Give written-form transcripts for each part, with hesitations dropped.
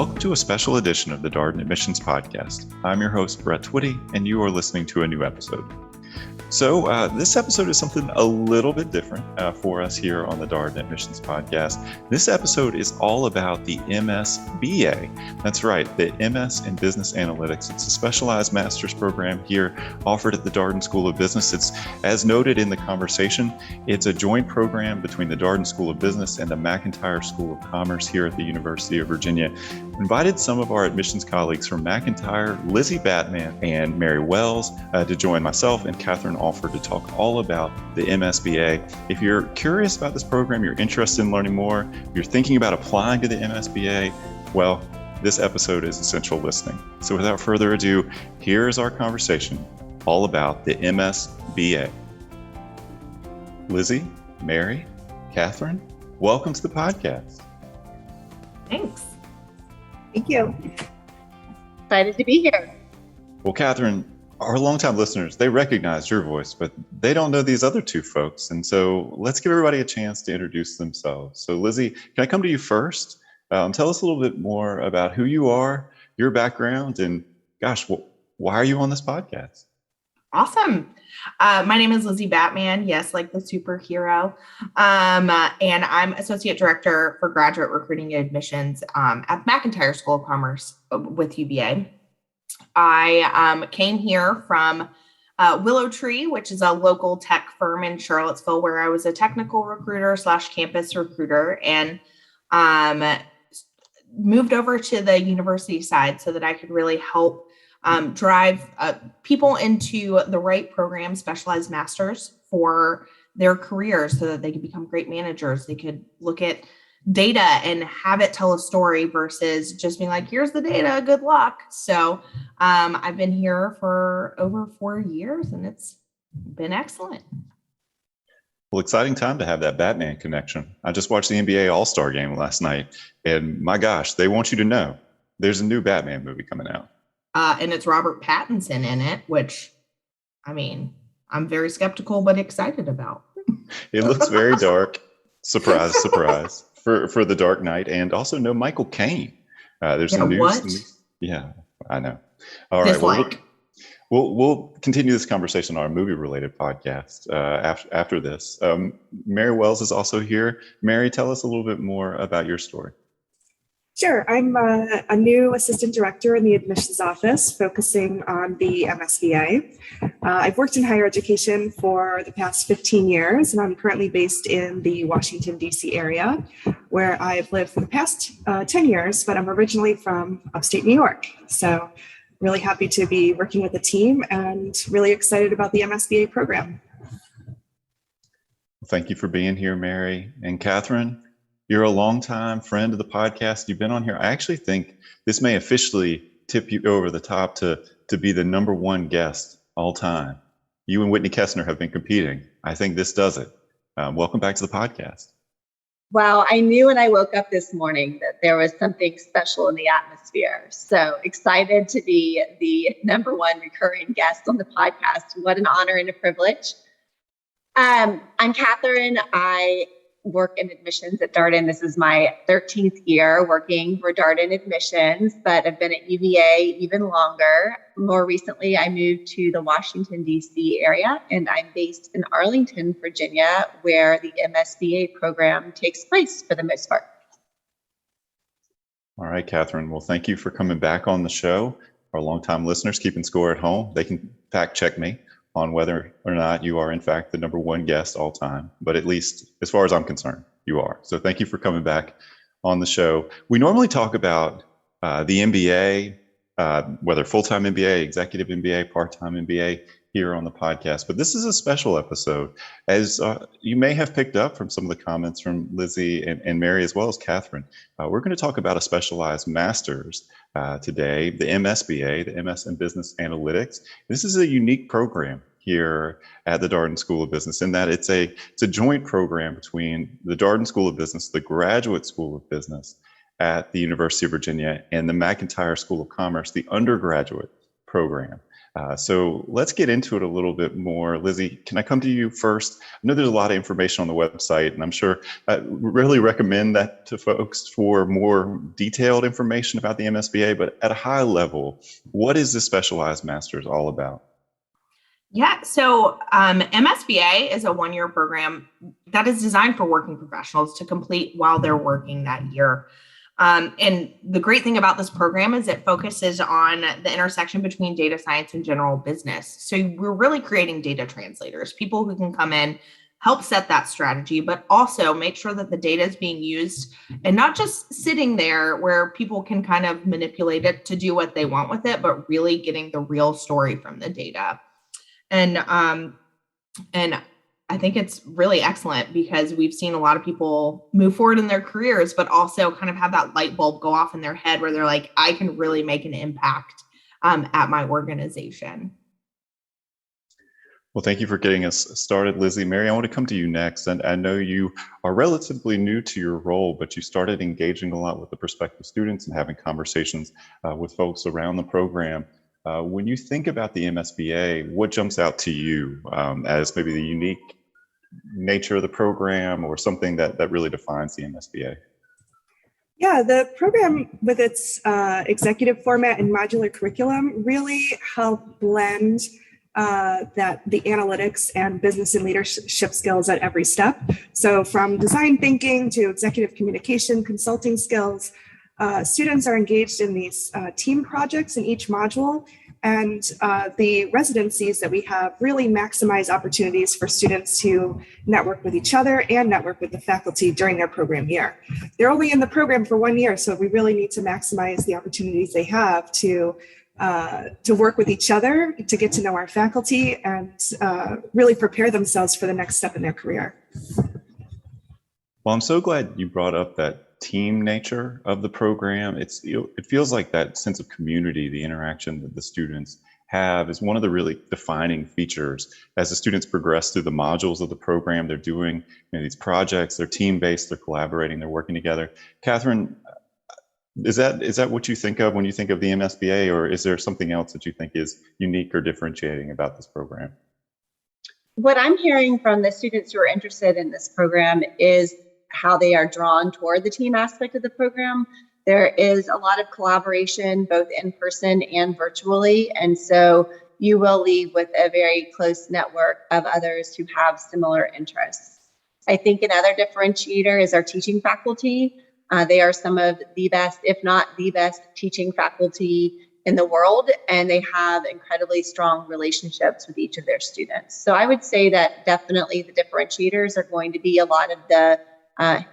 Welcome to a special edition of the Darden Admissions Podcast. I'm your host, Brett Twitty, and you are listening to a new episode. So this episode is something a little bit different for us here on the Darden Admissions Podcast. This episode is all about the MSBA. That's right, the MS in Business Analytics. It's a specialized master's program here offered at the Darden School of Business. It's, as noted in the conversation, it's a joint program between the Darden School of Business and the McIntire School of Commerce here at the University of Virginia. Invited some of our admissions colleagues from McIntire, Lizzie Batman and Mary Wells, to join myself and Katherine Alford to talk all about the MSBA. If you're curious about this program, you're interested in learning more, you're thinking about applying to the MSBA, well, this episode is essential listening. So without further ado, here is our conversation all about the MSBA. Lizzie, Mary, Katherine, welcome to the podcast. Thanks. Thank you. Excited to be here. Well, Katherine, our longtime listeners, they recognize your voice, but they don't know these other two folks. And so let's give everybody a chance to introduce themselves. So Lizzie, can I come to you first? Tell us a little bit more about who you are, your background, and gosh, why are you on this podcast? Awesome. My name is Lizzie Batman. Yes, like the superhero. And I'm Associate Director for Graduate Recruiting and Admissions at McIntire School of Commerce with UVA. I came here from Willow Tree, which is a local tech firm in Charlottesville, where I was a technical recruiter / campus recruiter, and moved over to the university side so that I could really help drive people into the right program, specialized masters for their careers so that they could become great managers. They could look at data and have it tell a story versus just being like, here's the data, good luck. So I've been here for over 4 years and it's been excellent. Well, exciting time to have that Batman connection. I just watched the NBA All-Star game last night, and my gosh, they want you to know there's a new Batman movie coming out. And it's Robert Pattinson in it, which, I mean, I'm very skeptical, but excited about. It looks very dark. Surprise, surprise. For the Dark Knight, and also no Michael Caine. There's some news. What? Yeah, I know. All right. We'll continue this conversation on our movie-related podcast after this. Mary Wells is also here. Mary, tell us a little bit more about your story. Sure. I'm a new assistant director in the admissions office, focusing on the MSBA. I've worked in higher education for the past 15 years, and I'm currently based in the Washington, D.C. area, where I've lived for the past 10 years, but I'm originally from upstate New York. So really happy to be working with the team and really excited about the MSBA program. Thank you for being here, Mary. And Katherine, you're a longtime friend of the podcast. You've been on here. I actually think this may officially tip you over the top to be the number one guest all time. You and Whitney Kessner have been competing. I think this does it. Welcome back to the podcast. Well, I knew when I woke up this morning that there was something special in the atmosphere. So excited to be the number one recurring guest on the podcast. What an honor and a privilege. I'm Katherine. I work in admissions at Darden. This is my 13th year working for Darden Admissions, but I've been at UVA even longer. More recently, I moved to the Washington, D.C. area, and I'm based in Arlington, Virginia, where the MSBA program takes place for the most part. All right, Katherine. Well, thank you for coming back on the show. Our longtime listeners keeping score at home, they can fact check me on whether or not you are in fact the number one guest all time, but at least as far as I'm concerned, you are. So thank you for coming back on the show. We normally talk about the MBA, whether full-time MBA, executive MBA, part-time MBA here on the podcast, but this is a special episode. As you may have picked up from some of the comments from Lizzie and Mary, as well as Katherine, we're going to talk about a specialized master's today, the MSBA, the MS in Business Analytics. This is a unique program here at the Darden School of Business in that it's a joint program between the Darden School of Business, the Graduate School of Business at the University of Virginia, and the McIntire School of Commerce, the undergraduate program So let's get into it a little bit more. Lizzie, can I come to you first? I know there's a lot of information on the website, and I'm sure I really recommend that to folks for more detailed information about the MSBA, but at a high level, what is the Specialized Master's all about? Yeah, so MSBA is a one-year program that is designed for working professionals to complete while they're working that year. And the great thing about this program is it focuses on the intersection between data science and general business. So we're really creating data translators, people who can come in, help set that strategy, but also make sure that the data is being used and not just sitting there where people can kind of manipulate it to do what they want with it, but really getting the real story from the data. And I think it's really excellent because we've seen a lot of people move forward in their careers, but also kind of have that light bulb go off in their head where they're like, I can really make an impact at my organization. Well, thank you for getting us started, Lizzie. Mary, I want to come to you next. And I know you are relatively new to your role, but you started engaging a lot with the prospective students and having conversations with folks around the program. When you think about the MSBA, what jumps out to you as maybe the unique nature of the program or something that really defines the MSBA? Yeah, the program with its executive format and modular curriculum really help blend the analytics and business and leadership skills at every step. So from design thinking to executive communication, consulting skills, students are engaged in these team projects in each module, and the residencies that we have really maximize opportunities for students to network with each other and network with the faculty during their program year. They're only in the program for 1 year, so we really need to maximize the opportunities they have to work with each other, to get to know our faculty, and really prepare themselves for the next step in their career. Well, I'm so glad you brought up that team nature of the program. It feels like that sense of community, the interaction that the students have is one of the really defining features. As the students progress through the modules of the program, they're doing these projects, they're team-based, they're collaborating, they're working together. Katherine, is that what you think of when you think of the MSBA, or is there something else that you think is unique or differentiating about this program? What I'm hearing from the students who are interested in this program is how they are drawn toward the team aspect of the program. There is a lot of collaboration, both in person and virtually. And so you will leave with a very close network of others who have similar interests. I think another differentiator is our teaching faculty. They are some of the best, if not the best, teaching faculty in the world, and they have incredibly strong relationships with each of their students. So I would say that definitely the differentiators are going to be a lot of the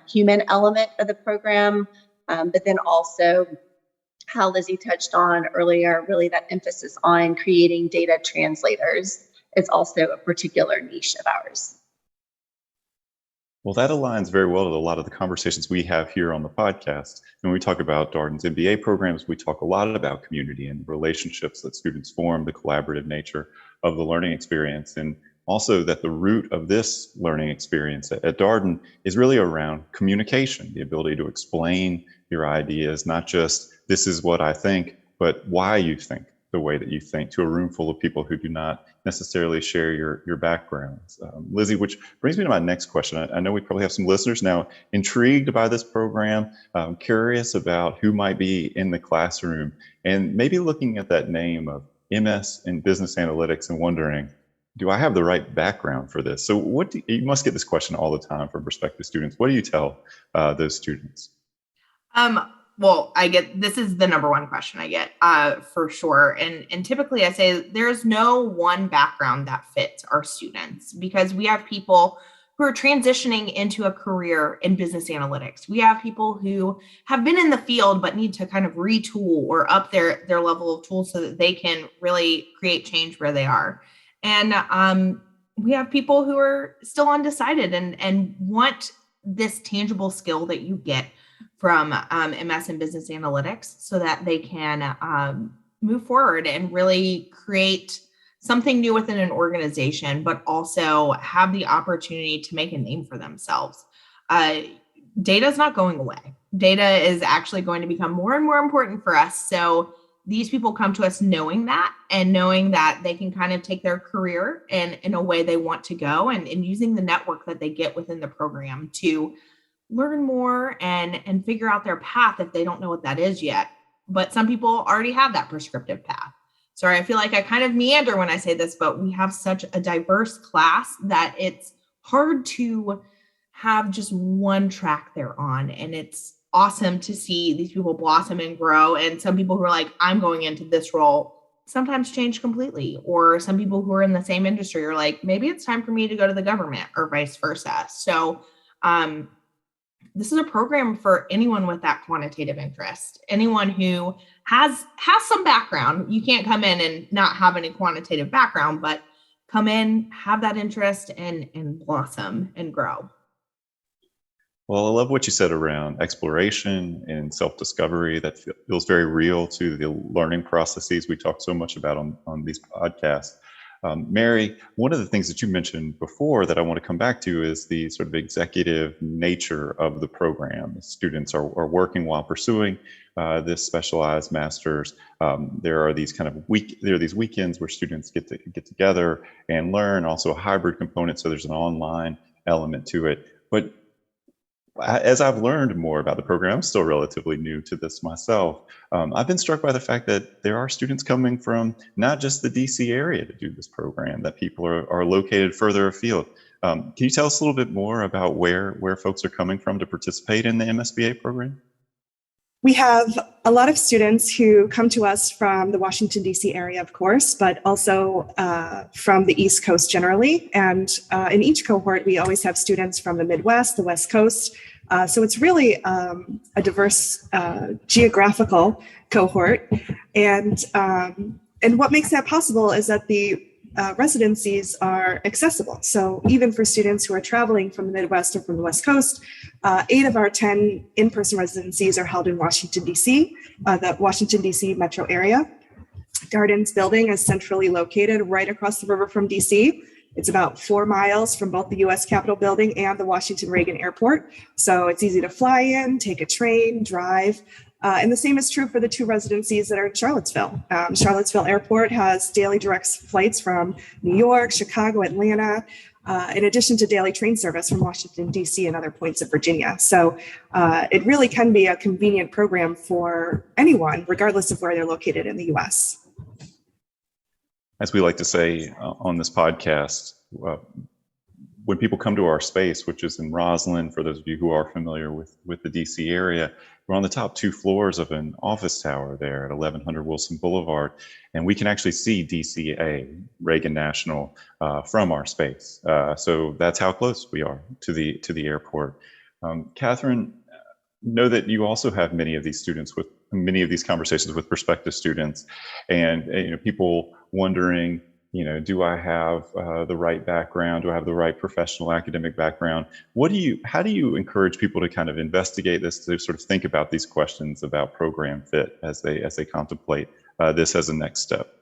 human element of the program, but then also how Lizzie touched on earlier, really that emphasis on creating data translators is also a particular niche of ours. Well, that aligns very well to a lot of the conversations we have here on the podcast. When we talk about Darden's MBA programs, we talk a lot about community and relationships that students form, the collaborative nature of the learning experience, and also that the root of this learning experience at Darden is really around communication, the ability to explain your ideas, not just this is what I think, but why you think the way that you think to a room full of people who do not necessarily share your backgrounds. Lizzie, which brings me to my next question. I know we probably have some listeners now intrigued by this program, curious about who might be in the classroom, and maybe looking at that name of MS in Business Analytics and wondering, do I have the right background for this? So you must get this question all the time from prospective students. What do you tell those students? Well, this is the number one question I get for sure. And typically I say there's no one background that fits our students, because we have people who are transitioning into a career in business analytics. We have people who have been in the field but need to kind of retool or up their level of tools so that they can really create change where they are. And we have people who are still undecided and want this tangible skill that you get from MS in Business Analytics so that they can move forward and really create something new within an organization, but also have the opportunity to make a name for themselves. Data is not going away. Data is actually going to become more and more important for us. So these people come to us knowing that, and knowing that they can kind of take their career in a way they want to go, and using the network that they get within the program to learn more and figure out their path if they don't know what that is yet. But some people already have that prescriptive path. Sorry, I feel like I kind of meander when I say this, but we have such a diverse class that it's hard to have just one track they're on. And it's awesome to see these people blossom and grow. And some people who are like, I'm going into this role, sometimes change completely. Or some people who are in the same industry are like, maybe it's time for me to go to the government, or vice versa. So this is a program for anyone with that quantitative interest, anyone who has some background. You can't come in and not have any quantitative background, but come in, have that interest, and blossom and grow. Well, I love what you said around exploration and self-discovery. That feels very real to the learning processes we talk so much about on these podcasts. Mary, one of the things that you mentioned before that I want to come back to is the sort of executive nature of the program. The students are working while pursuing this specialized master's. There are these weekends where students get together and learn, also a hybrid component, so there's an online element to it. But as I've learned more about the program, I'm still relatively new to this myself. I've been struck by the fact that there are students coming from not just the DC area to do this program, that people are located further afield. Can you tell us a little bit more about where folks are coming from to participate in the MSBA program? We have a lot of students who come to us from the Washington, D.C. area, of course, but also from the East Coast generally. And in each cohort, we always have students from the Midwest, the West Coast. So it's really a diverse geographical cohort. And what makes that possible is that the residencies are accessible. So even for students who are traveling from the Midwest or from the West Coast, 8 of our 10 in-person residencies are held in Washington, D.C., the Washington, D.C. metro area. Darden's building is centrally located right across the river from D.C. It's about 4 miles from both the U.S. Capitol building and the Washington Reagan Airport. So it's easy to fly in, take a train, drive. And the same is true for the 2 residencies that are in Charlottesville. Charlottesville Airport has daily direct flights from New York, Chicago, Atlanta, in addition to daily train service from Washington, D.C. and other points of Virginia. So it really can be a convenient program for anyone, regardless of where they're located in the U.S. As we like to say on this podcast, when people come to our space, which is in Roslyn, for those of you who are familiar with the DC area, we're on the top 2 floors of an office tower there at 1100 Wilson Boulevard, and we can actually see DCA, Reagan National, from our space. So that's how close we are to the airport. Katherine, know that you also have many of these conversations with prospective students, and people wondering, do I have the right background? Do I have the right professional academic background? How do you encourage people to kind of investigate this, to sort of think about these questions about program fit as they contemplate this as a next step?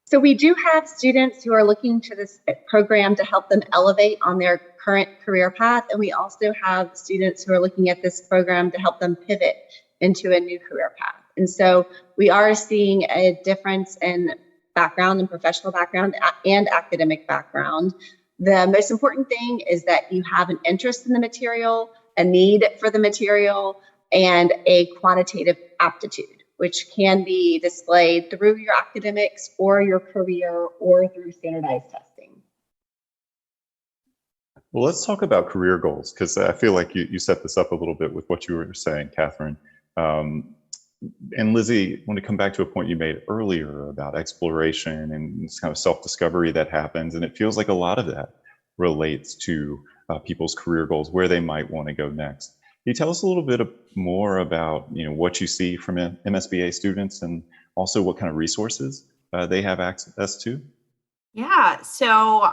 So we do have students who are looking to this program to help them elevate on their current career path. And we also have students who are looking at this program to help them pivot into a new career path. And so we are seeing a difference in background and professional background and academic background. The most important thing is that you have an interest in the material, a need for the material, and a quantitative aptitude, which can be displayed through your academics or your career or through standardized testing. Well, let's talk about career goals, because I feel like you set this up a little bit with what you were saying, Katherine. And Lizzie, I want to come back to a point you made earlier about exploration and this kind of self-discovery that happens. And it feels like a lot of that relates to people's career goals, where they might want to go next. Can you tell us a little bit more about what you see from MSBA students, and also what kind of resources they have access to? Yeah, so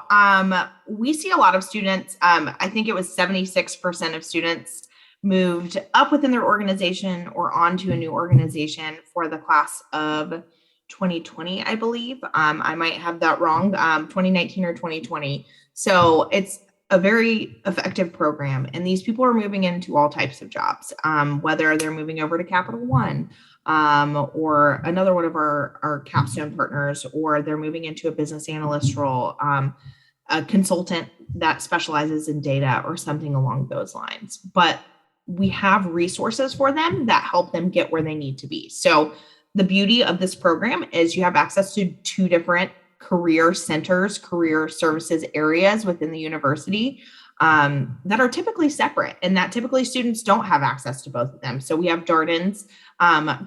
we see a lot of students. I think it was 76% of students moved up within their organization or onto a new organization for the class of 2020, I believe. I might have that wrong, 2019 or 2020. So it's a very effective program. And these people are moving into all types of jobs, whether they're moving over to Capital One or another one of our capstone partners, or they're moving into a business analyst role, a consultant that specializes in data or something along those lines. But we have resources for them that help them get where they need to be. So the beauty of this program is you have access to 2 different career centers, career services areas within the university that are typically separate, and that typically students don't have access to both of them. So we have Darden's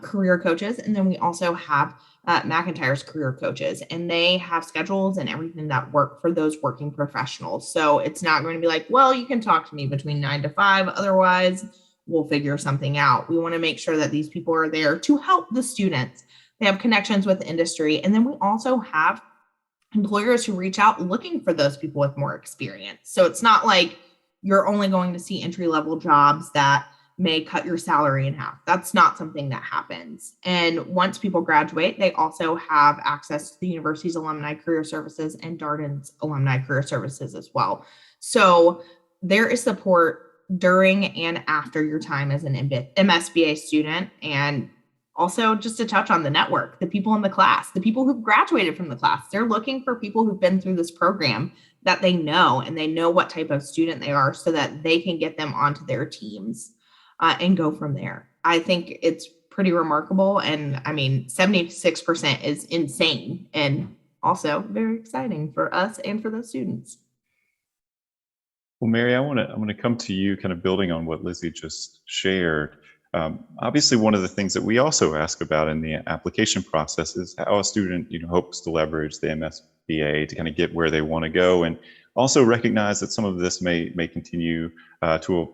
career coaches, and then we also have McIntire's career coaches, and they have schedules and everything that work for those working professionals. So it's not going to be like, well, you can talk to me between 9 to 5, otherwise we'll figure something out. We want to make sure that these people are there to help the students. They have connections with industry, and then we also have employers who reach out looking for those people with more experience. So it's not like you're only going to see entry-level jobs that may cut your salary in half. That's not something that happens. And once people graduate, they also have access to the university's alumni career services and Darden's alumni career services as well. So there is support during and after your time as an MSBA student. And also, just to touch on the network, the people in the class, the people who've graduated from the class, they're looking for people who've been through this program that they know, and they know what type of student they are so that they can get them onto their teams and go from there. I think it's pretty remarkable. And I mean, 76% is insane and also very exciting for us and for those students. Well, Mary, I want to come to you, kind of building on what Lizzie just shared. Obviously, one of the things that we also ask about in the application process is how a student, hopes to leverage the MSBA to kind of get where they want to go, and also recognize that some of this may continue to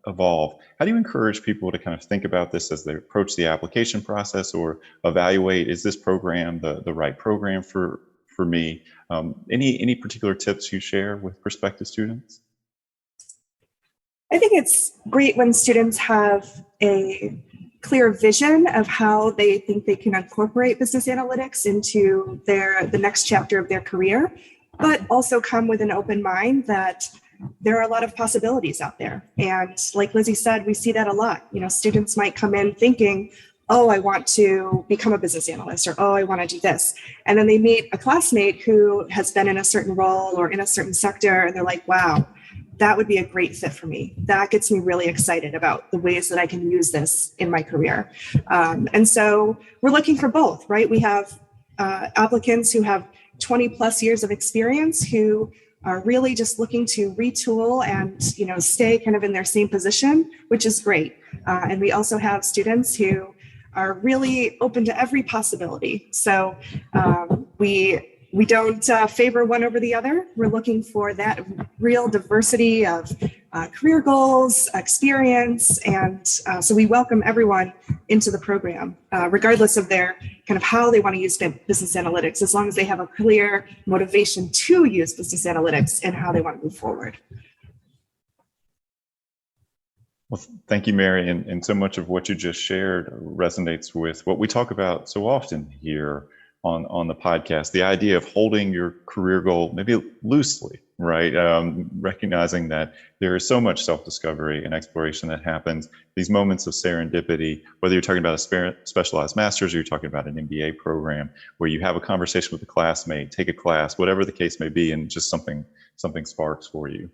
evolve. How do you encourage people to kind of think about this as they approach the application process or evaluate, is this program the right program for me? Any particular tips you share with prospective students? I think it's great when students have a clear vision of how they think they can incorporate business analytics into the next chapter of their career, but also come with an open mind that there are a lot of possibilities out there. And like Lizzie said, we see that a lot. Students might come in thinking, oh, I want to become a business analyst, or, oh, I want to do this. And then they meet a classmate who has been in a certain role or in a certain sector, and they're like, wow, that would be a great fit for me. That gets me really excited about the ways that I can use this in my career. And so we're looking for both, right? We have applicants who have 20 plus years of experience who are really just looking to retool and stay kind of in their same position, which is great. And we also have students who are really open to every possibility. So we don't favor one over the other. We're looking for that real diversity of career goals, experience, and so we welcome everyone into the program, regardless of their kind of how they want to use business analytics, as long as they have a clear motivation to use business analytics and how they want to move forward. Well, thank you, Mary. And so much of what you just shared resonates with what we talk about so often here on the podcast, the idea of holding your career goal maybe loosely, right? Recognizing that there is so much self-discovery and exploration that happens, these moments of serendipity, whether you're talking about a specialized master's or you're talking about an MBA program where you have a conversation with a classmate, take a class, whatever the case may be, and just something sparks for you.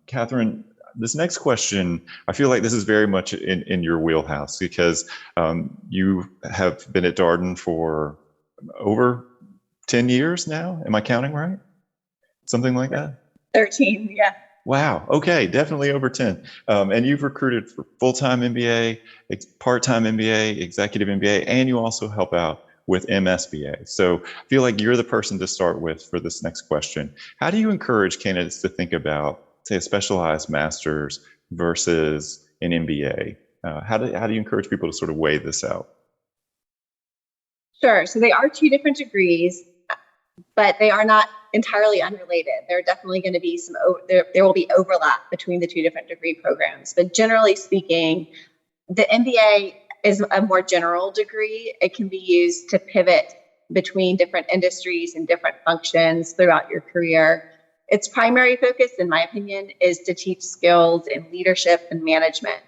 Katherine, this next question, I feel like this is very much in your wheelhouse, because you have been at Darden for over 10 years now. Am I counting right? Something like that? 13, yeah. Wow. Okay. Definitely over 10. And you've recruited for full-time MBA, part-time MBA, executive MBA, and you also help out with MSBA. So I feel like you're the person to start with for this next question. How do you encourage candidates to think about, say, a specialized master's versus an MBA? How do you encourage people to sort of weigh this out? Sure. So they are 2 different degrees, but they are not entirely unrelated. There are definitely going to be there will be overlap between the 2 different degree programs. But generally speaking, the MBA is a more general degree. It can be used to pivot between different industries and different functions throughout your career. its primary focus, in my opinion, is to teach skills in leadership and management,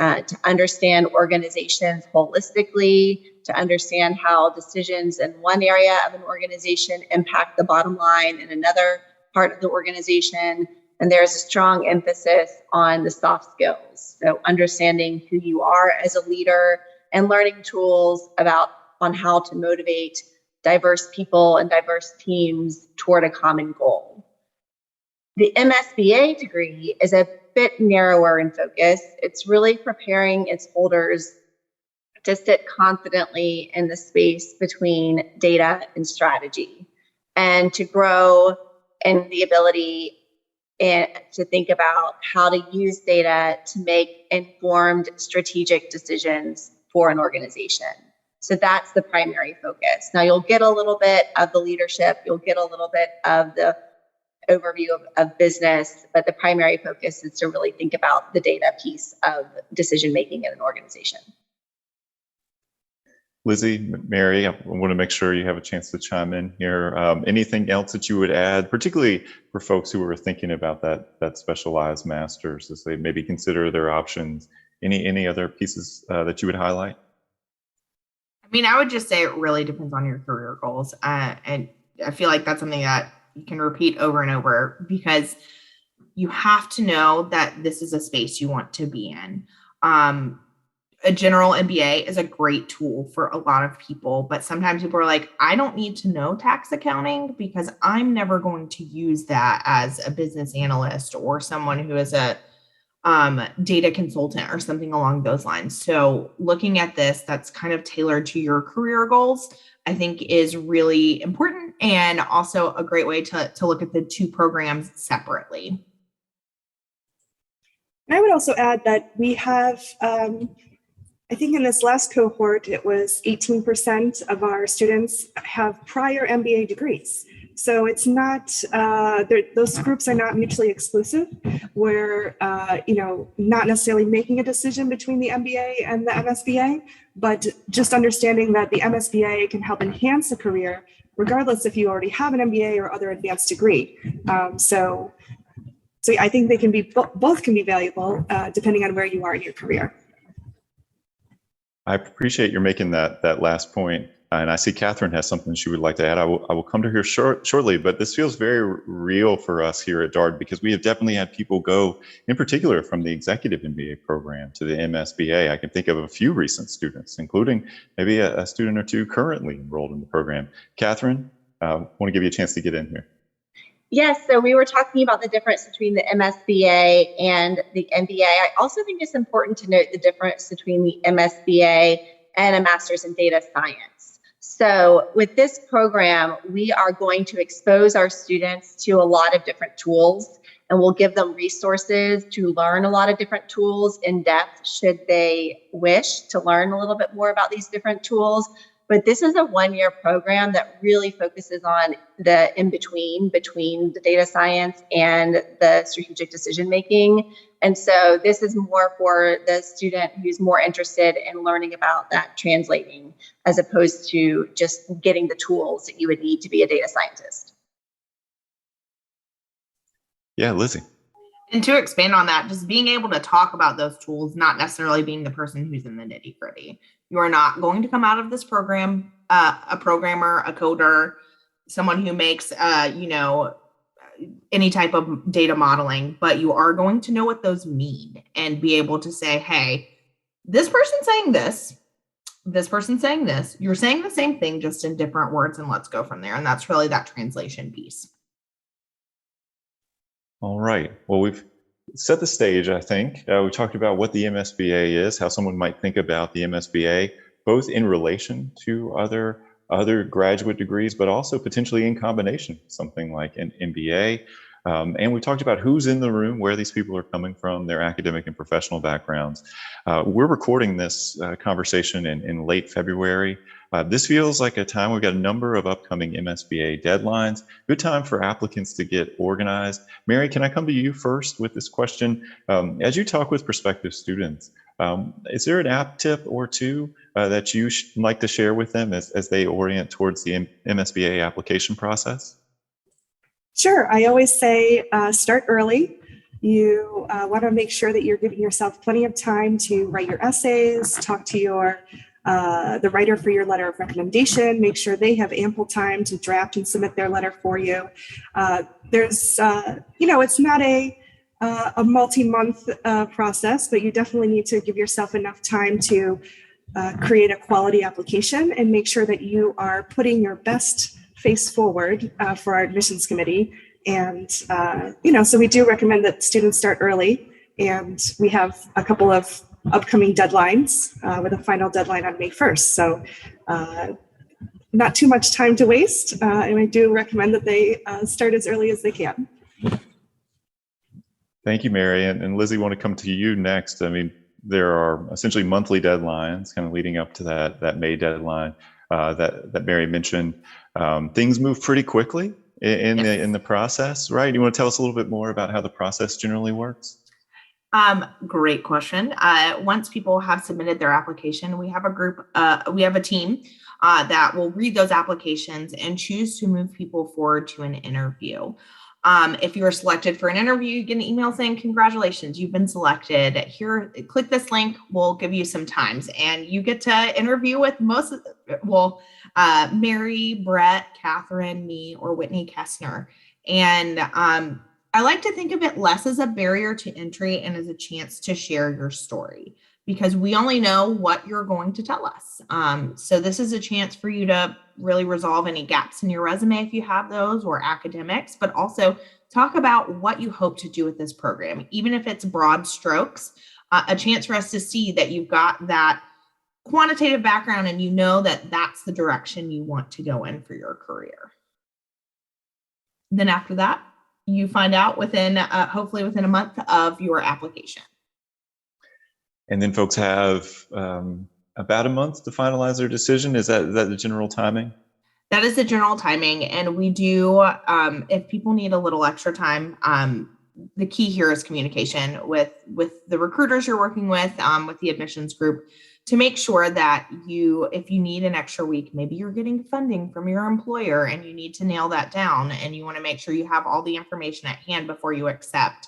to understand organizations holistically, to understand how decisions in one area of an organization impact the bottom line in another part of the organization. And there's a strong emphasis on the soft skills. So understanding who you are as a leader and learning tools on how to motivate diverse people and diverse teams toward a common goal. The MSBA degree is a bit narrower in focus. It's really preparing its holders to sit confidently in the space between data and strategy, and to grow in the ability and to think about how to use data to make informed strategic decisions for an organization. So that's the primary focus. Now you'll get a little bit of the leadership, you'll get a little bit of the overview of business, but the primary focus is to really think about the data piece of decision making in an organization. Lizzie, Mary, I want to make sure you have a chance to chime in here. Anything else that you would add, particularly for folks who are thinking about that specialized master's as they maybe consider their options? Any other pieces that you would highlight? I mean, I would just say it really depends on your career goals. And I feel like that's something that you can repeat over and over, because you have to know that this is a space you want to be in. A general MBA is a great tool for a lot of people, but sometimes people are like, I don't need to know tax accounting because I'm never going to use that as a business analyst or someone who is a data consultant or something along those lines. So looking at this, that's kind of tailored to your career goals, I think is really important, and also a great way to look at the two programs separately. I would also add that we have, I think in this last cohort, it was 18% of our students have prior MBA degrees. So it's not, those groups are not mutually exclusive. We're, not necessarily making a decision between the MBA and the MSBA, but just understanding that the MSBA can help enhance a career, regardless if you already have an MBA or other advanced degree. So I think they can be, both can be valuable depending on where you are in your career. I appreciate your making that last point. And I see Katherine has something she would like to add. I will come to her shortly, but this feels very real for us here at Darden, because we have definitely had people go, in particular from the executive MBA program to the MSBA. I can think of a few recent students, including maybe a student or two currently enrolled in the program. Katherine, I want to give you a chance to get in here. Yes, so we were talking about the difference between the MSBA and the MBA. I also think it's important to note the difference between the MSBA and a master's in data science. So with this program, we are going to expose our students to a lot of different tools, and we'll give them resources to learn a lot of different tools in depth should they wish to learn a little bit more about these different tools. But this is a one-year program that really focuses on the in-between between the data science and the strategic decision-making. And so this is more for the student who's more interested in learning about that translating, as opposed to just getting the tools that you would need to be a data scientist. Yeah, Lizzie. And to expand on that, just being able to talk about those tools, not necessarily being the person who's in the nitty gritty. You are not going to come out of this program a programmer, a coder, someone who makes, any type of data modeling, but you are going to know what those mean and be able to say, hey, this person's saying this person's saying this. You're saying the same thing, just in different words, and let's go from there. And that's really that translation piece. All right. Well, we've set the stage, I think. We talked about what the MSBA is, how someone might think about the MSBA, both in relation to other graduate degrees, but also potentially in combination, something like an MBA. And we talked about who's in the room, where these people are coming from, their academic and professional backgrounds. We're recording this conversation in late February. This feels like a time, we've got a number of upcoming MSBA deadlines. Good time for applicants to get organized. Mary, can I come to you first with this question? As you talk with prospective students, is there an app tip or two that you like to share with them as they orient towards the MSBA application process? Sure. I always say start early. You want to make sure that you're giving yourself plenty of time to write your essays, talk to the writer for your letter of recommendation, make sure they have ample time to draft and submit their letter for you. It's not a multi-month process, but you definitely need to give yourself enough time to create a quality application and make sure that you are putting your best face forward for our admissions committee. And, so we do recommend that students start early, and we have a couple of upcoming deadlines with a final deadline on May 1st. So not too much time to waste. And I do recommend that they start as early as they can. Thank you, Mary. And Lizzie, want to come to you next. I mean, there are essentially monthly deadlines kind of leading up to that May deadline that Mary mentioned. Things move pretty quickly in the process, right? You want to tell us a little bit more about how the process generally works? Great question. Once people have submitted their application, we have a team that will read those applications and choose to move people forward to an interview. If you're selected for an interview, you get an email saying, congratulations, you've been selected. Here, click this link, we'll give you some times. And you get to interview with Mary, Brett, Katherine, me, or Whitney Kessner. And I like to think of it less as a barrier to entry and as a chance to share your story, because we only know what you're going to tell us. So this is a chance for you to really resolve any gaps in your resume if you have those, or academics, but also talk about what you hope to do with this program, even if it's broad strokes, a chance for us to see that you've got that quantitative background and you know that that's the direction you want to go in for your career. Then after that, you find out hopefully within a month of your application. And then folks have about a month to finalize their decision. Is that the general timing? That is the general timing. And we do, if people need a little extra time, the key here is communication with the recruiters you're working with the admissions group, to make sure that if you need an extra week, maybe you're getting funding from your employer and you need to nail that down, and you want to make sure you have all the information at hand before you accept,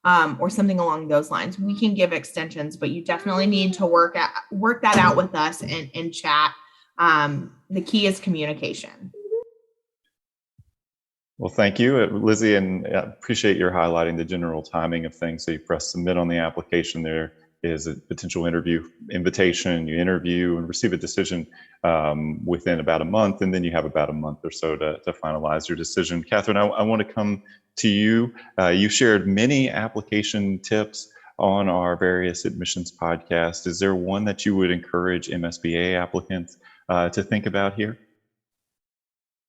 or something along those lines. We can give extensions, but you definitely need to work that out with us and chat. The key is communication. Well, thank you, Lizzie, and I appreciate your highlighting the general timing of things. So you press submit on the application, there is a potential interview invitation, you interview and receive a decision within about a month, and then you have about a month or so to finalize your decision. Katherine, I want to come to you. You shared many application tips on our various admissions podcasts. Is there one that you would encourage MSBA applicants to think about here?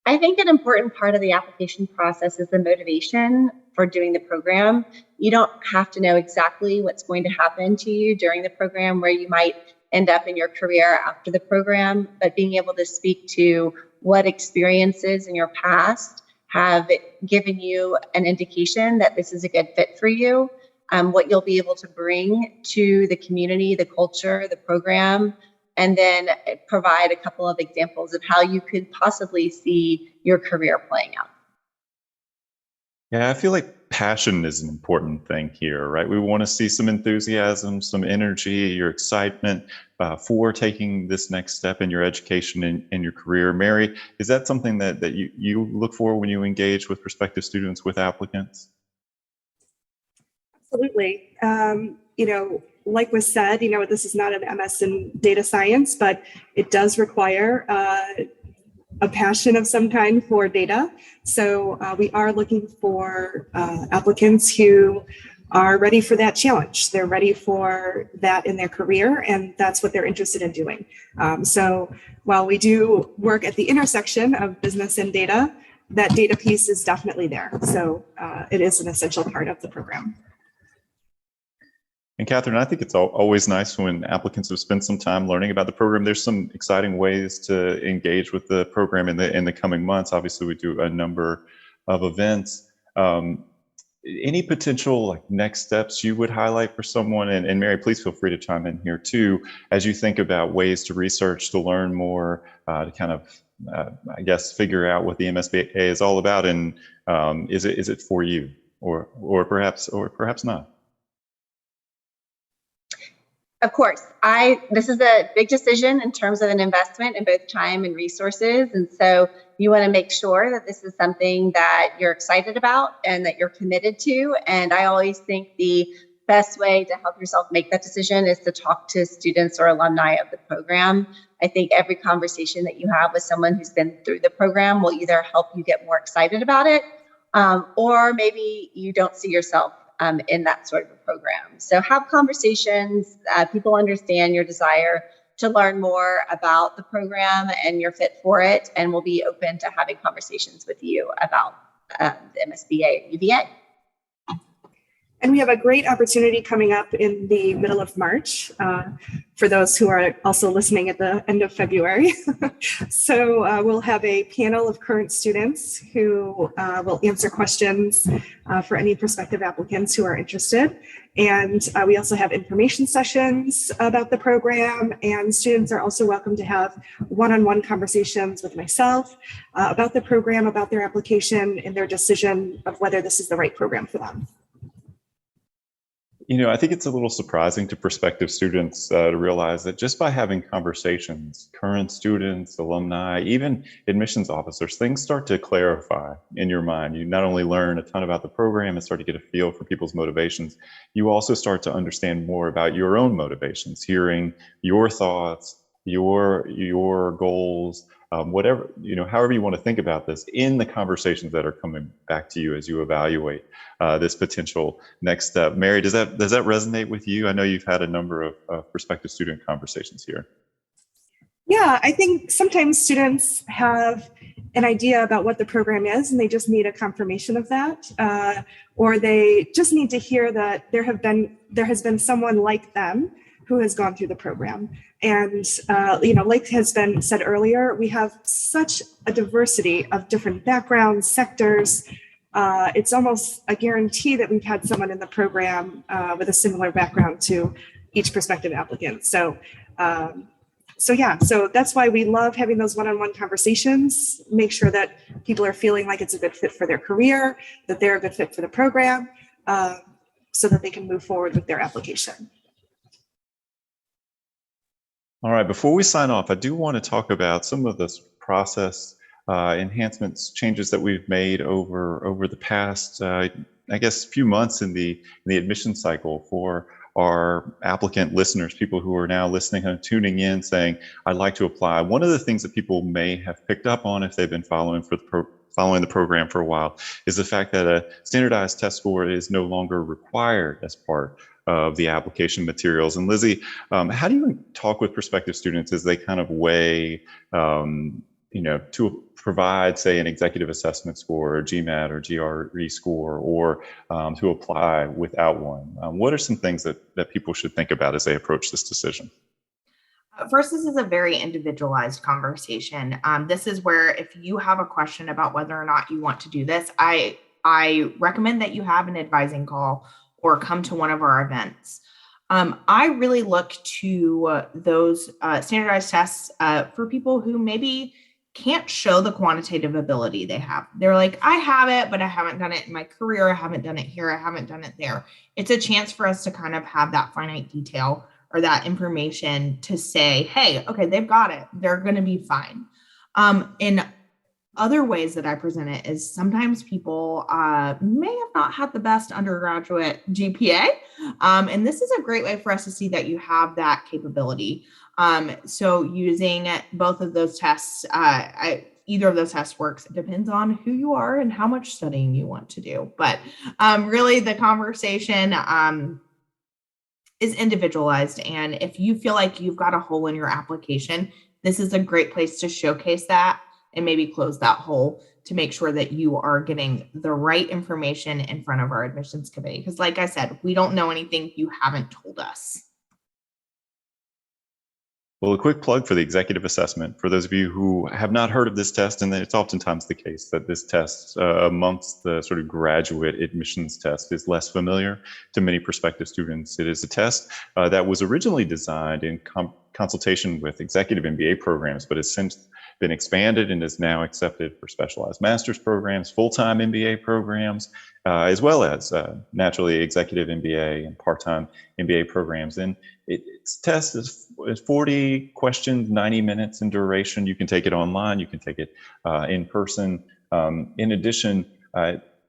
I think an important part of the application process is the motivation for doing the program. You don't have to know exactly what's going to happen to you during the program, where you might end up in your career after the program, but being able to speak to what experiences in your past have given you an indication that this is a good fit for you, what you'll be able to bring to the community, the culture, the program, and then provide a couple of examples of how you could possibly see your career playing out. Yeah, I feel like passion is an important thing here, right? We want to see some enthusiasm, some energy, your excitement for taking this next step in your education and your career. Mary, is that something that you look for when you engage with prospective students, with applicants? Absolutely. Like was said, this is not an MS in data science, but it does require a passion of some kind for data. So we are looking for applicants who are ready for that challenge. They're ready for that in their career, and that's what they're interested in doing. So while we do work at the intersection of business and data, that data piece is definitely there. So it is an essential part of the program. And Katherine, I think it's always nice when applicants have spent some time learning about the program. There's some exciting ways to engage with the program in the coming months. Obviously, we do a number of events. Any potential next steps you would highlight for someone? And Mary, please feel free to chime in here too, as you think about ways to research, to learn more, to kind of I guess, figure out what the MSBA is all about, and is it for you, or perhaps not? Of course, this is a big decision in terms of an investment in both time and resources. And so you want to make sure that this is something that you're excited about and that you're committed to. And I always think the best way to help yourself make that decision is to talk to students or alumni of the program. I think every conversation that you have with someone who's been through the program will either help you get more excited about it, or maybe you don't see yourself in that sort of a program. So have conversations. People understand your desire to learn more about the program and your fit for it, and we'll be open to having conversations with you about the MSBA and UVA. And we have a great opportunity coming up in the middle of March for those who are also listening at the end of February. So we'll have a panel of current students who will answer questions for any prospective applicants who are interested. And we also have information sessions about the program, and students are also welcome to have one-on-one conversations with myself about the program, about their application, and their decision of whether this is the right program for them. You know, I think it's a little surprising to prospective students to realize that just by having conversations, current students, alumni, even admissions officers, things start to clarify in your mind. You not only learn a ton about the program and start to get a feel for people's motivations, you also start to understand more about your own motivations, hearing your thoughts, your goals, whatever, you know, however you want to think about this in the conversations that are coming back to you as you evaluate this potential next step. Mary, does that resonate with you? I know you've had a number of prospective student conversations here. Yeah, I think sometimes students have an idea about what the program is and they just need a confirmation of that, or they just need to hear that there has been someone like them who has gone through the program. And, you know, like has been said earlier, we have such a diversity of different backgrounds, sectors. It's almost a guarantee that we've had someone in the program with a similar background to each prospective applicant. So that's why we love having those one-on-one conversations, make sure that people are feeling like it's a good fit for their career, that they're a good fit for the program, so that they can move forward with their application. All right, before we sign off, I do want to talk about some of this process enhancements, changes that we've made over the past, I guess, few months in the admission cycle for our applicant listeners, people who are now listening and tuning in saying, I'd like to apply. One of the things that people may have picked up on if they've been following the program for a while is the fact that a standardized test score is no longer required as part of the application materials. And Lizzie, how do you talk with prospective students as they kind of weigh, to provide, say, an executive assessment score, or GMAT or GRE score, or to apply without one? What are some things that people should think about as they approach this decision? First, this is a very individualized conversation. This is where if you have a question about whether or not you want to do this, I recommend that you have an advising call or come to one of our events. I really look to those standardized tests for people who maybe can't show the quantitative ability they have. They're like, I have it, but I haven't done it in my career. I haven't done it here. I haven't done it there. It's a chance for us to kind of have that finite detail or that information to say, hey, okay, they've got it. They're going to be fine. In other ways that I present it is sometimes people may have not had the best undergraduate GPA. And this is a great way for us to see that you have that capability. So using both of those tests, either of those tests works. It depends on who you are and how much studying you want to do. But really the conversation is individualized. And if you feel like you've got a hole in your application, this is a great place to showcase that and maybe close that hole to make sure that you are getting the right information in front of our admissions committee. Because like I said, we don't know anything you haven't told us. Well, a quick plug for the executive assessment. For those of you who have not heard of this test, and it's oftentimes the case that this test amongst the sort of graduate admissions test is less familiar to many prospective students. It is a test that was originally designed in consultation with executive MBA programs, but has since been expanded and is now accepted for specialized master's programs, full-time MBA programs, as well as naturally executive MBA and part-time MBA programs. And its test is 40 questions, 90 minutes in duration. You can take it online, you can take it in person. In addition,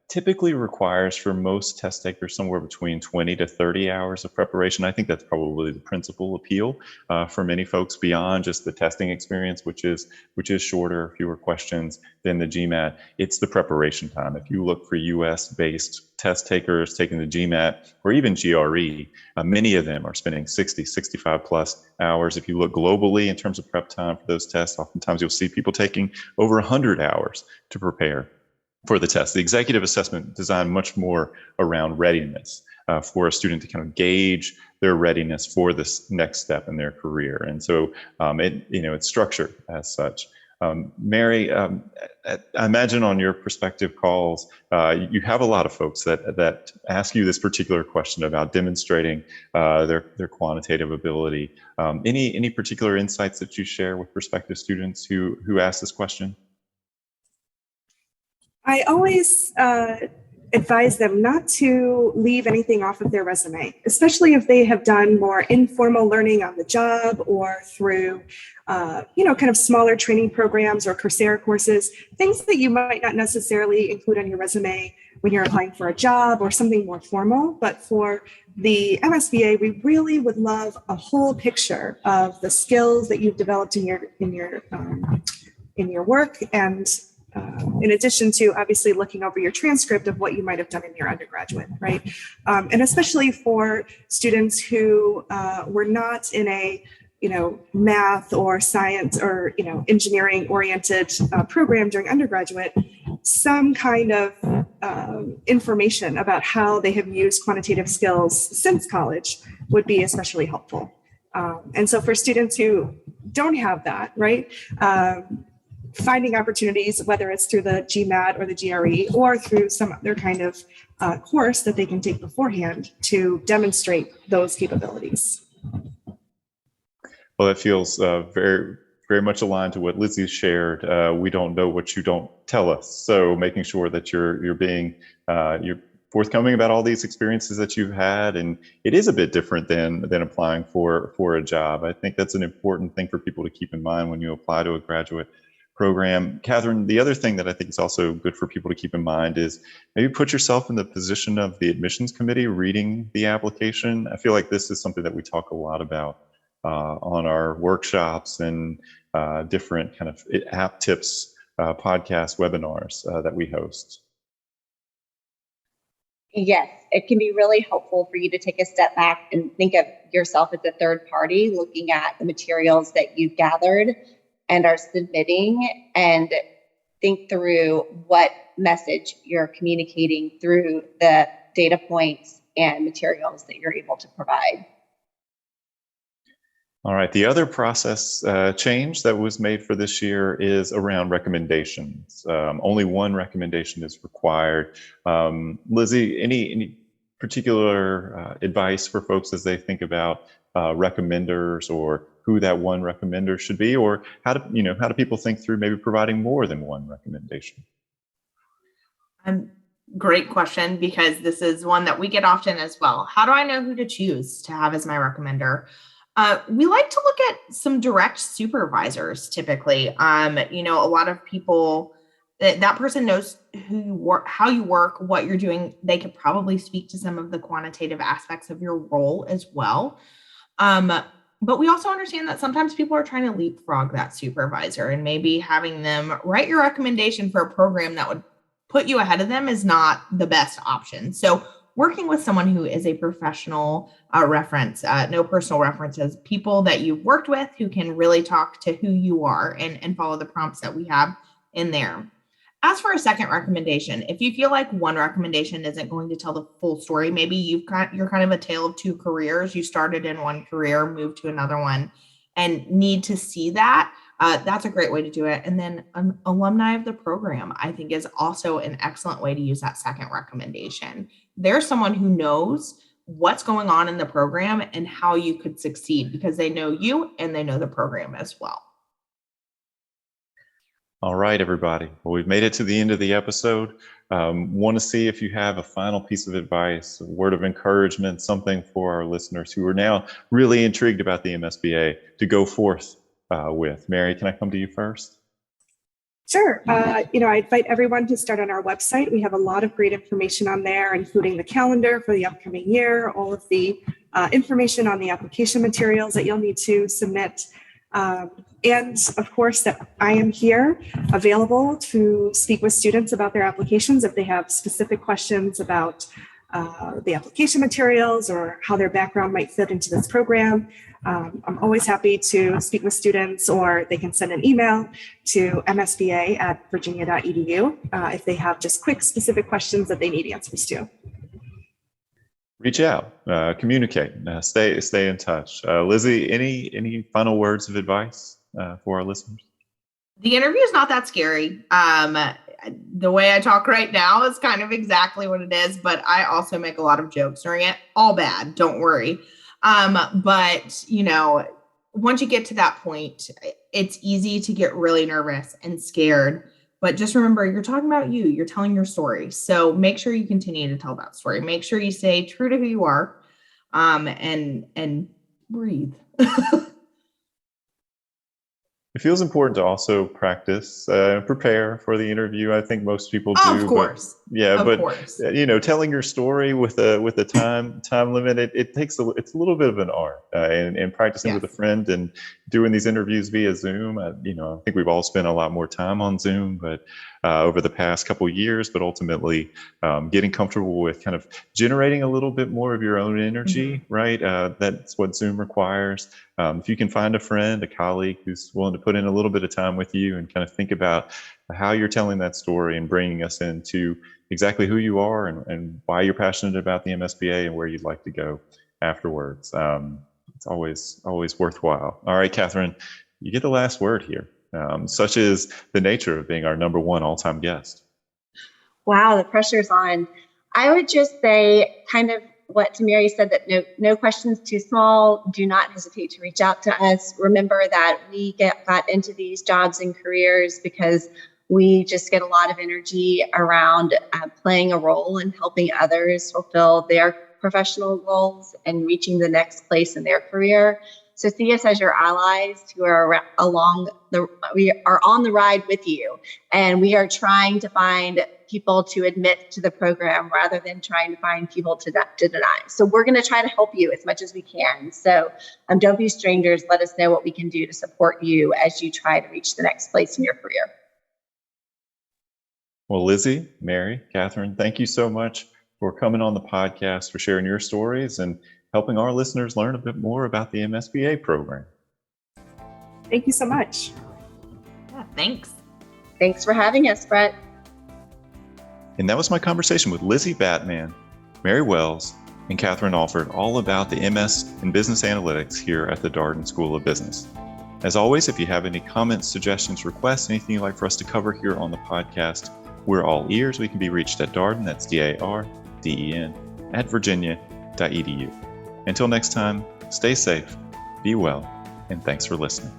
typically requires for most test takers somewhere between 20 to 30 hours of preparation. I think that's probably the principal appeal for many folks beyond just the testing experience, which is shorter, fewer questions than the GMAT. It's the preparation time. If you look for US-based test takers taking the GMAT or even GRE, many of them are spending 60, 65 plus hours. If you look globally in terms of prep time for those tests, oftentimes you'll see people taking over 100 hours to prepare for the test. The executive assessment designed much more around readiness for a student to kind of gauge their readiness for this next step in their career. And so it's structured as such. Mary, I imagine on your prospective calls, you have a lot of folks that ask you this particular question about demonstrating their quantitative ability. Any particular insights that you share with prospective students who ask this question? I always advise them not to leave anything off of their resume, especially if they have done more informal learning on the job or through, kind of smaller training programs or Coursera courses, things that you might not necessarily include on your resume when you're applying for a job or something more formal. But for the MSBA, we really would love a whole picture of the skills that you've developed in your work, and in addition to obviously looking over your transcript of what you might have done in your undergraduate, right? And especially for students who were not in a, math or science or, engineering oriented program during undergraduate, some kind of information about how they have used quantitative skills since college would be especially helpful. And so for students who don't have that, right? Finding opportunities, whether it's through the GMAT or the GRE or through some other kind of course that they can take beforehand to demonstrate those capabilities. Well, that feels very, very much aligned to what Lizzie shared. We don't know what you don't tell us. So making sure that you're being you're forthcoming about all these experiences that you've had, and it is a bit different than applying for a job. I think that's an important thing for people to keep in mind when you apply to a graduate program. Katherine, the other thing that I think is also good for people to keep in mind is maybe put yourself in the position of the admissions committee reading the application. I feel like this is something that we talk a lot about on our workshops and different kind of app tips, podcast webinars that we host. Yes, it can be really helpful for you to take a step back and think of yourself as a third party, looking at the materials that you've gathered and are submitting, and think through what message you're communicating through the data points and materials that you're able to provide. All right, the other process change that was made for this year is around recommendations. Only one recommendation is required. Lizzie, any particular advice for folks as they think about recommenders, or who that one recommender should be, or how do people think through maybe providing more than one recommendation? Great question, because this is one that we get often as well. How do I know who to choose to have as my recommender? We like to look at some direct supervisors typically. A lot of people, that person knows who you work, how you work, what you're doing. They could probably speak to some of the quantitative aspects of your role as well. But we also understand that sometimes people are trying to leapfrog that supervisor, and maybe having them write your recommendation for a program that would put you ahead of them is not the best option. So working with someone who is a professional reference, no personal references, people that you've worked with who can really talk to who you are and follow the prompts that we have in there. As for a second recommendation, if you feel like one recommendation isn't going to tell the full story, maybe you're kind of a tale of two careers. You started in one career, moved to another one, and need to see that. That's a great way to do it. And then an alumni of the program, I think, is also an excellent way to use that second recommendation. There's someone who knows what's going on in the program and how you could succeed, because they know you and they know the program as well. All right, everybody. Well, we've made it to the end of the episode. Want to see if you have a final piece of advice, a word of encouragement, something for our listeners who are now really intrigued about the MSBA to go forth with. Mary, can I come to you first? Sure. I invite everyone to start on our website. We have a lot of great information on there, including the calendar for the upcoming year, all of the information on the application materials that you'll need to submit. And of course, that I am here available to speak with students about their applications if they have specific questions about the application materials or how their background might fit into this program. I'm always happy to speak with students, or they can send an email to msba@virginia.edu if they have just quick, specific questions that they need answers to. Reach out, communicate, stay in touch. Lizzie, any final words of advice for our listeners? The interview is not that scary. The way I talk right now is kind of exactly what it is, but I also make a lot of jokes during it. All bad, don't worry. But once you get to that point, it's easy to get really nervous and scared. But just remember, you're talking about you. You're telling your story. So make sure you continue to tell that story. Make sure you stay true to who you are, and breathe. It feels important to also practice, prepare for the interview. I think most people do. Of course. Telling your story with a time limit, it's a little bit of an art. And practicing with a friend and doing these interviews via Zoom. I think we've all spent a lot more time on Zoom, but over the past couple of years. But ultimately, getting comfortable with kind of generating a little bit more of your own energy, right? That's what Zoom requires. If you can find a friend, a colleague who's willing to put in a little bit of time with you and kind of think about how you're telling that story and bringing us into exactly who you are and why you're passionate about the MSBA and where you'd like to go afterwards. It's always worthwhile. All right, Katherine, you get the last word here. Such is the nature of being our number one all-time guest. Wow, the pressure's on. I would just say kind of what Mary said, that no questions too small. Do not hesitate to reach out to us. Remember that we got into these jobs and careers because we just get a lot of energy around playing a role in helping others fulfill their professional goals and reaching the next place in their career. So see us as your allies who are we are on the ride with you, and we are trying to find people to admit to the program rather than trying to find people to deny. So we're going to try to help you as much as we can. So don't be strangers. Let us know what we can do to support you as you try to reach the next place in your career. Well, Lizzie, Mary, Katherine, thank you so much for coming on the podcast, for sharing your stories and helping our listeners learn a bit more about the MSBA program. Thank you so much. Yeah, thanks. Thanks for having us, Brett. And that was my conversation with Lizzie Batman, Mary Wells, and Katherine Alford, all about the MS in Business Analytics here at the Darden School of Business. As always, if you have any comments, suggestions, requests, anything you'd like for us to cover here on the podcast, we're all ears. We can be reached at Darden, that's DARDEN, @virginia.edu. Until next time, stay safe, be well, and thanks for listening.